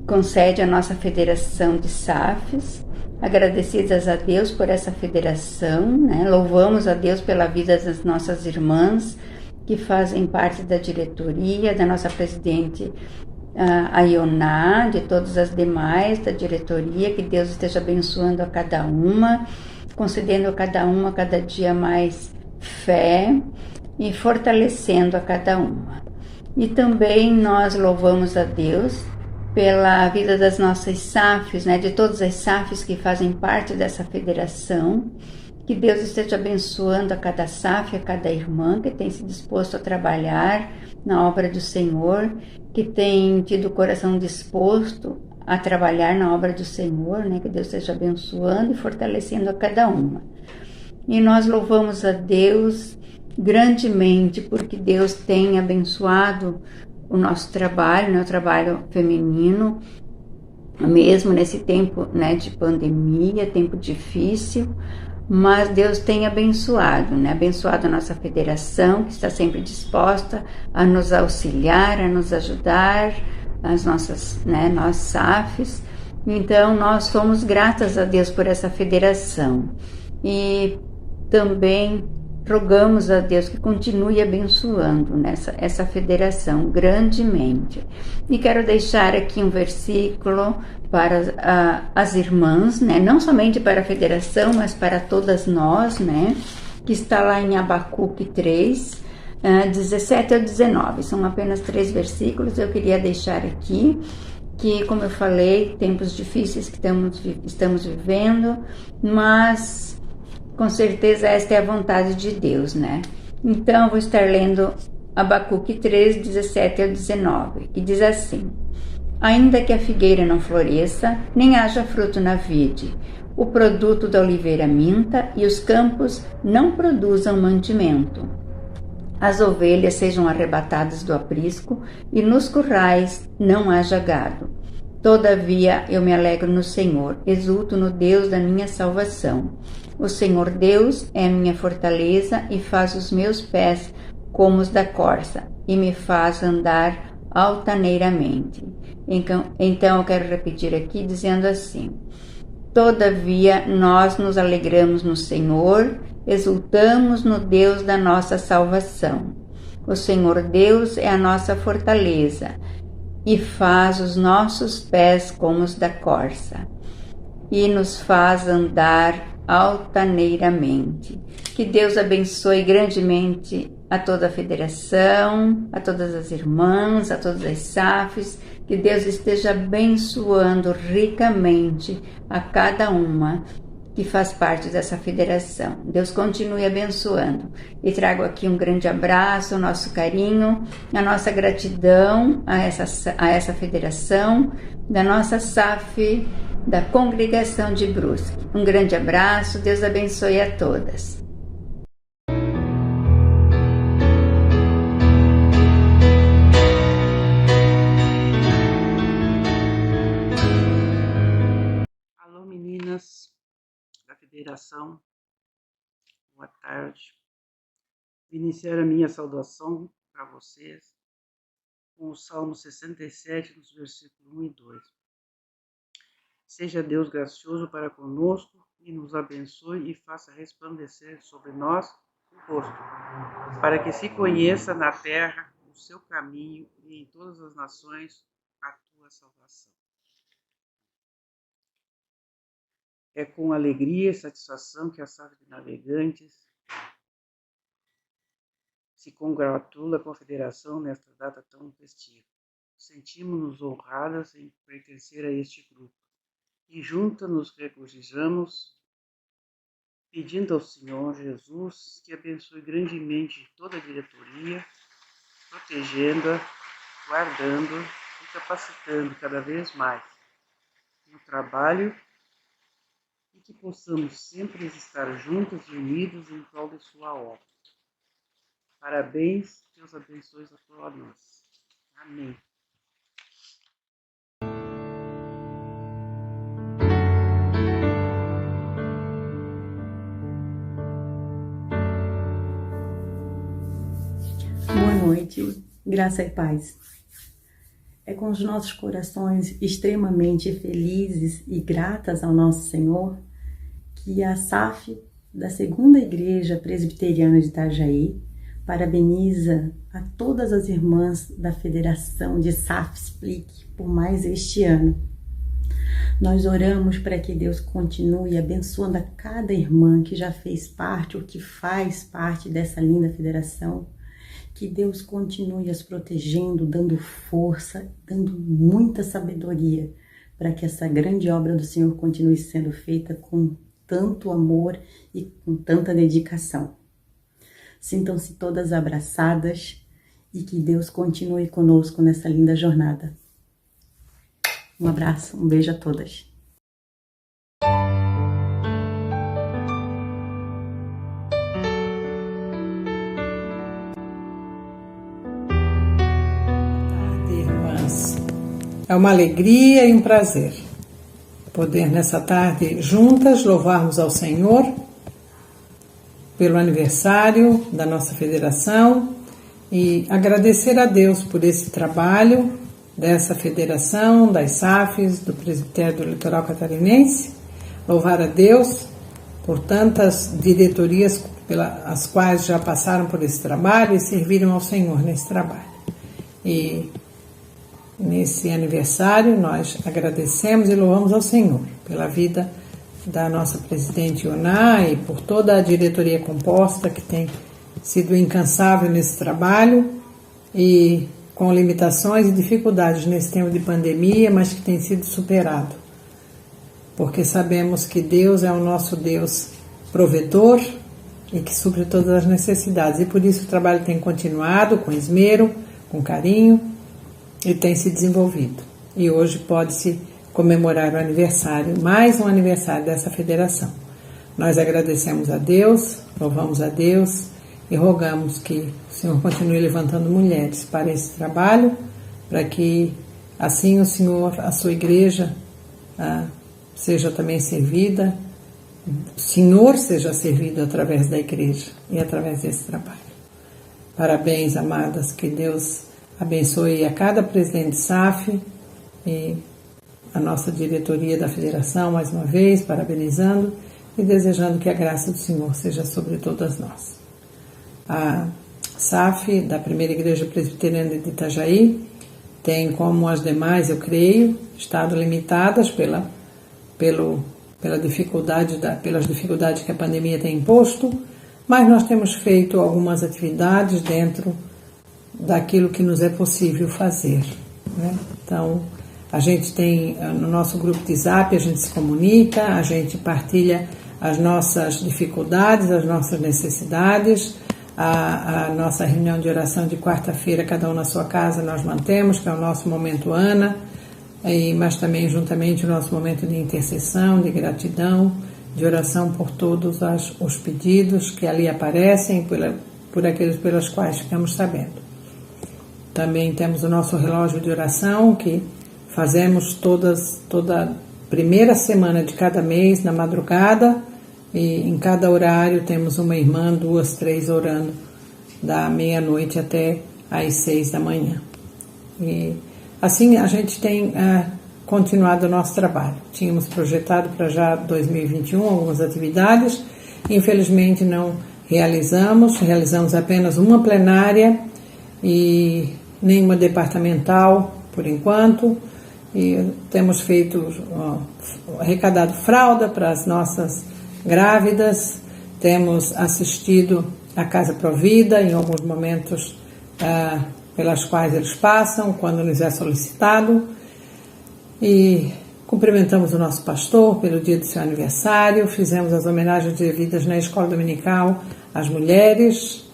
concede à nossa federação de SAFs. Agradecidas a Deus por essa federação, né? Louvamos a Deus pela vida das nossas irmãs, que fazem parte da diretoria, da nossa presidente a Ioná, de todas as demais da diretoria, que Deus esteja abençoando a cada uma, concedendo a cada uma cada dia mais fé e fortalecendo a cada uma. E também nós louvamos a Deus pela vida das nossas SAFs, né, de todas as SAFs que fazem parte dessa federação. Que Deus esteja abençoando a cada SAF, a cada irmã que tem se disposto a trabalhar na obra do Senhor, que tem tido o coração disposto a trabalhar na obra do Senhor, né? Que Deus esteja abençoando e fortalecendo a cada uma. E nós louvamos a Deus grandemente porque Deus tem abençoado o nosso trabalho, né? O trabalho feminino, mesmo nesse tempo, né, de pandemia, tempo difícil. Mas Deus tem abençoado, né? Abençoado a nossa federação, que está sempre disposta a nos auxiliar, a nos ajudar, as nossas, né, nós SAFs. Então, nós somos gratas a Deus por essa federação. E também rogamos a Deus que continue abençoando essa federação grandemente. E quero deixar aqui um versículo para as irmãs, né? Não somente para a federação, mas para todas nós, né? Que está lá em Abacuque 3, 17 ao 19. São apenas 3 versículos, eu queria deixar aqui, que, como eu falei, tempos difíceis que estamos vivendo, mas com certeza esta é a vontade de Deus, né? Então, vou estar lendo Abacuque 3, 17 ao 19, que diz assim: Ainda que a figueira não floresça, nem haja fruto na vide, o produto da oliveira minta e os campos não produzam mantimento. As ovelhas sejam arrebatadas do aprisco e nos currais não haja gado. Todavia eu me alegro no Senhor, exulto no Deus da minha salvação. O Senhor Deus é a minha fortaleza e faz os meus pés como os da corça, e me faz andar altaneiramente. Então eu quero repetir aqui dizendo assim: todavia nós nos alegramos no Senhor, exultamos no Deus da nossa salvação. O Senhor Deus é a nossa fortaleza e faz os nossos pés como os da corça e nos faz andar altaneiramente. Que Deus abençoe grandemente a toda a federação, a todas as irmãs, a todas as SAFs, que Deus esteja abençoando ricamente a cada uma que faz parte dessa federação. Deus continue abençoando. E trago aqui um grande abraço, o nosso carinho, a nossa gratidão a essa federação, da nossa SAF, da Congregação de Brusque. Um grande abraço, Deus abençoe a todas. Alô, meninas da Federação, boa tarde. Vou iniciar a minha saudação para vocês com o Salmo 67, nos versículos 1 e 2. Seja Deus gracioso para conosco e nos abençoe e faça resplandecer sobre nós o rosto, para que se conheça na terra o seu caminho e em todas as nações a tua salvação. É com alegria e satisfação que a SAF de Navegantes se congratula com a Federação nesta data tão festiva. Sentimos-nos honradas em pertencer a este grupo e juntas nos regozijamos, pedindo ao Senhor Jesus que abençoe grandemente toda a diretoria, protegendo-a, guardando e capacitando cada vez mais no trabalho, e que possamos sempre estar juntos e unidos em prol de sua obra. Parabéns, Deus abençoe a todos nós. Amém. Boa noite, graça e paz. É com os nossos corações extremamente felizes e gratas ao nosso Senhor que a SAF da Segunda Igreja Presbiteriana de Itajaí parabeniza a todas as irmãs da Federação de SAFs PLIC por mais este ano. Nós oramos para que Deus continue abençoando a cada irmã que já fez parte ou que faz parte dessa linda federação. Que Deus continue as protegendo, dando força, dando muita sabedoria para que essa grande obra do Senhor continue sendo feita com tanto amor e com tanta dedicação. Sintam-se todas abraçadas e que Deus continue conosco nessa linda jornada. Um abraço, um beijo a todas. É uma alegria e um prazer poder nessa tarde juntas louvarmos ao Senhor pelo aniversário da nossa federação e agradecer a Deus por esse trabalho dessa federação, das SAFs, do Presbitério do Litoral Catarinense, louvar a Deus por tantas diretorias as quais já passaram por esse trabalho e serviram ao Senhor nesse trabalho. E nesse aniversário, nós agradecemos e louvamos ao Senhor pela vida da nossa presidente Ioná e por toda a diretoria composta que tem sido incansável nesse trabalho e com limitações e dificuldades nesse tempo de pandemia, mas que tem sido superado. Porque sabemos que Deus é o nosso Deus provedor e que supre todas as necessidades. E por isso o trabalho tem continuado com esmero, com carinho, e tem se desenvolvido. E hoje pode-se comemorar o aniversário, mais um aniversário dessa federação. Nós agradecemos a Deus, louvamos a Deus e rogamos que o Senhor continue levantando mulheres para esse trabalho, para que assim o Senhor, a sua igreja, seja também servida, o Senhor seja servido através da igreja e através desse trabalho. Parabéns, amadas, que Deus abençoe a cada presidente de SAF e a nossa diretoria da federação, mais uma vez, parabenizando e desejando que a graça do Senhor seja sobre todas nós. A SAF, da Primeira Igreja Presbiteriana de Itajaí, tem, como as demais, eu creio, estado limitadas pelas dificuldades que a pandemia tem imposto, mas nós temos feito algumas atividades dentro daquilo que nos é possível fazer, né? Então, a gente tem, no nosso grupo de Zap, a gente se comunica, a gente partilha as nossas dificuldades, as nossas necessidades, a nossa reunião de oração de quarta-feira, cada um na sua casa, nós mantemos, que é o nosso momento Ana, mas também juntamente o nosso momento de intercessão, de gratidão, de oração por todos os pedidos que ali aparecem, por aqueles pelos quais ficamos sabendo. Também temos o nosso relógio de oração, que fazemos toda primeira semana de cada mês, na madrugada, e em cada horário temos uma irmã, 2, 3 orando, da meia-noite até às 6 da manhã. E assim a gente tem continuado o nosso trabalho. Tínhamos projetado para já 2021 algumas atividades, infelizmente não realizamos apenas uma plenária e nenhuma departamental por enquanto, e temos arrecadado fralda para as nossas grávidas, temos assistido a Casa Provida em alguns momentos pelas quais eles passam, quando nos é solicitado, e cumprimentamos o nosso pastor pelo dia do seu aniversário, fizemos as homenagens devidas na escola dominical às mulheres,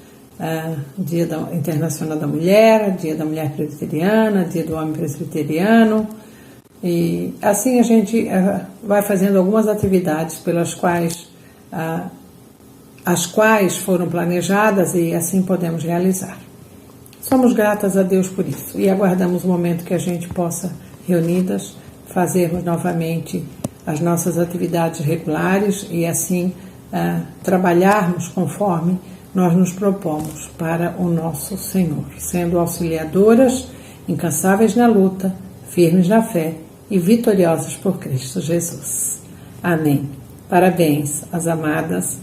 Dia Internacional da Mulher, Dia da Mulher Presbiteriana, Dia do Homem Presbiteriano, e assim a gente vai fazendo algumas atividades pelas quais as quais foram planejadas e assim podemos realizar. Somos gratas a Deus por isso e aguardamos o momento que a gente possa, reunidas, fazermos novamente as nossas atividades regulares e assim trabalharmos conforme nós nos propomos para o nosso Senhor, sendo auxiliadoras, incansáveis na luta, firmes na fé e vitoriosas por Cristo Jesus. Amém. Parabéns às amadas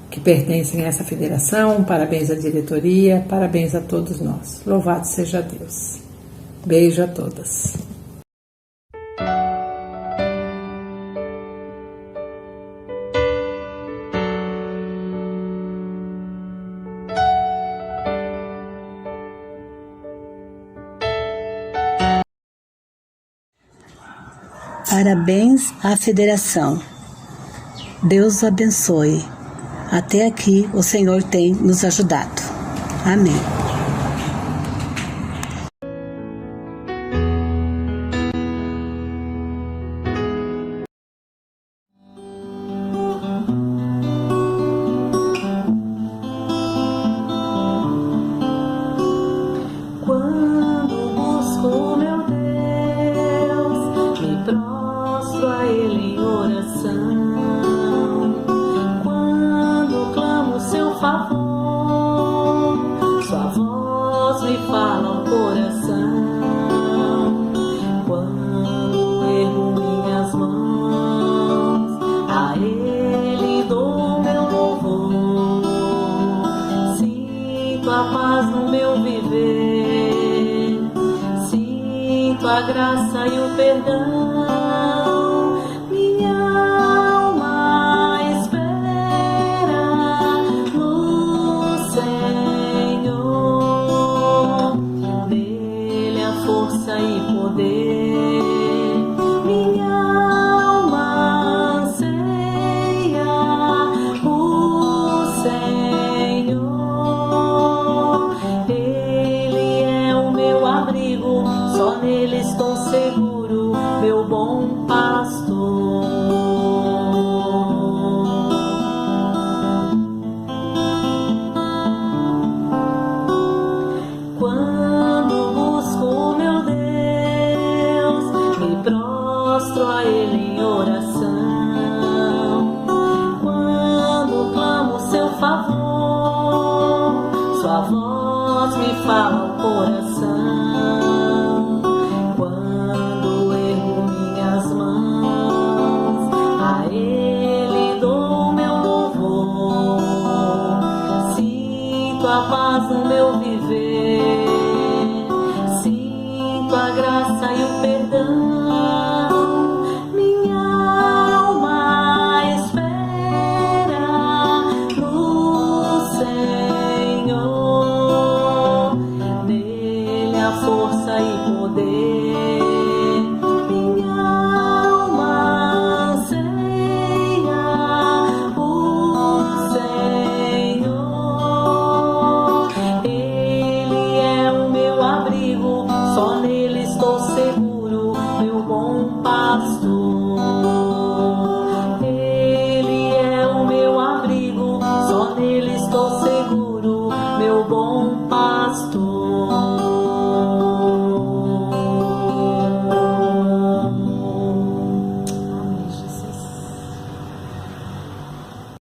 que pertencem a essa federação, parabéns à diretoria, parabéns a todos nós. Louvado seja Deus. Beijo a todas. Parabéns à federação. Deus o abençoe. Até aqui o Senhor tem nos ajudado. Amém. Quando busco meu Deus, me prostro a Ele em oração. Quando clamo seu favor, sua voz me fala ao coração. Quando ergo minhas mãos, a Ele dou meu louvor. Sinto a paz no meu viver, sinto a graça e o perdão. Minha alma espera no Senhor, nele a força e poder. Minha alma anseia o Senhor, Ele é o meu abrigo, só nele estou seguro, meu bom fala ao coração. Quando ergo minhas mãos, a Ele dou meu louvor. Sinto a paz no meu viver.